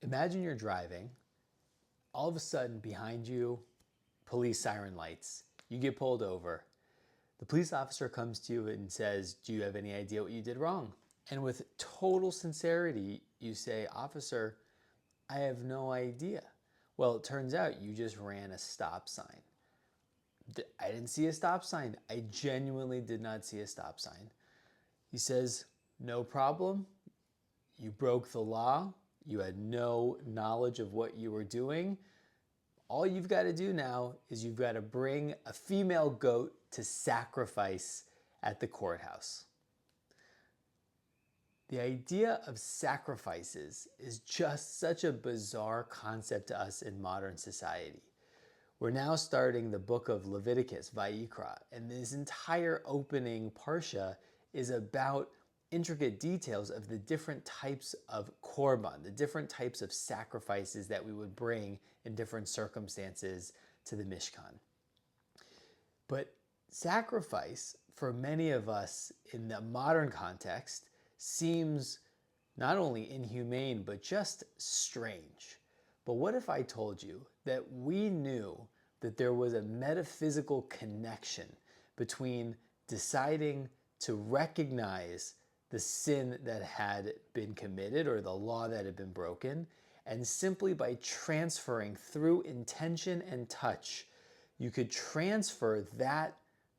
Imagine you're driving, all of a sudden behind you, police siren lights, you get pulled over. The police officer comes to you and says, "Do you have any idea what you did wrong?" And with total sincerity, you say, "Officer, I have no idea." Well, it turns out you just ran a stop sign. I didn't see a stop sign. I genuinely did not see a stop sign. He says, "No problem. You broke the law. You had no knowledge of what you were doing. All you've got to do now is you've got to bring a female goat to sacrifice at the courthouse." The idea of sacrifices is just such a bizarre concept to us in modern society. We're now starting the book of Leviticus, Vayikra, and this entire opening Parsha is about intricate details of the different types of korban, the different types of sacrifices that we would bring in different circumstances to the Mishkan. But sacrifice, for many of us in the modern context, seems not only inhumane, but just strange. But what if I told you that we knew that there was a metaphysical connection between deciding to recognize the sin that had been committed or the law that had been broken, and simply by transferring through intention and touch, you could transfer that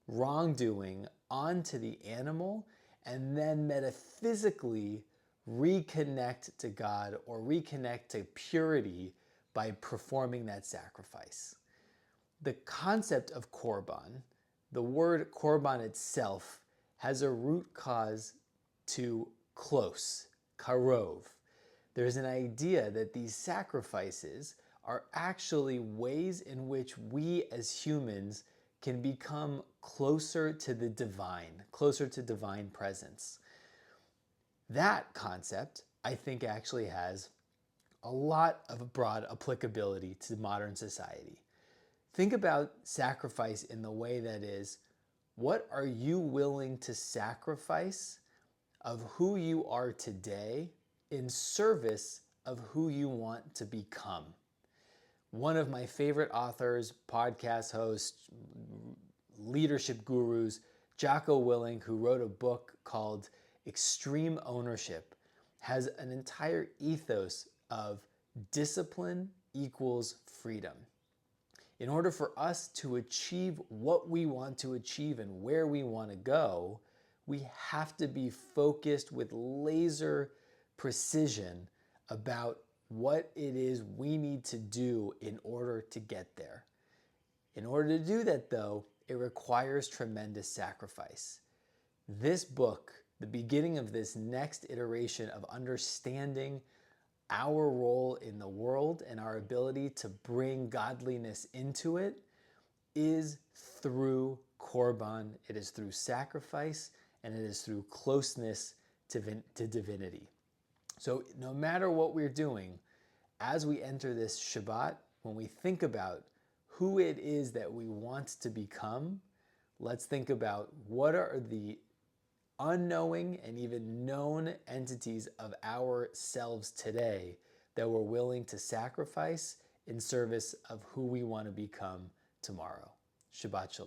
wrongdoing onto the animal and then metaphysically reconnect to God or reconnect to purity by performing that sacrifice. The concept of korban, the word korban itself, has a root cause to close, karov. There's an idea that these sacrifices are actually ways in which we as humans can become closer to the divine, closer to divine presence. That concept, I think, actually has a lot of broad applicability to modern society. Think about sacrifice in the way that is, what are you willing to sacrifice of who you are today in service of who you want to become? One of my favorite authors, podcast hosts, leadership gurus, Jocko Willink, who wrote a book called Extreme Ownership, has an entire ethos of discipline equals freedom. In order for us to achieve what we want to achieve and where we want to go, we have to be focused with laser precision about what it is we need to do in order to get there. In order to do that, though, it requires tremendous sacrifice. This book, the beginning of this next iteration of understanding our role in the world and our ability to bring godliness into it, is through korban. It is through sacrifice, and it is through closeness to divinity. So no matter what we're doing, as we enter this Shabbat, when we think about who it is that we want to become, let's think about what are the unknowing and even known entities of ourselves today that we're willing to sacrifice in service of who we want to become tomorrow. Shabbat Shalom.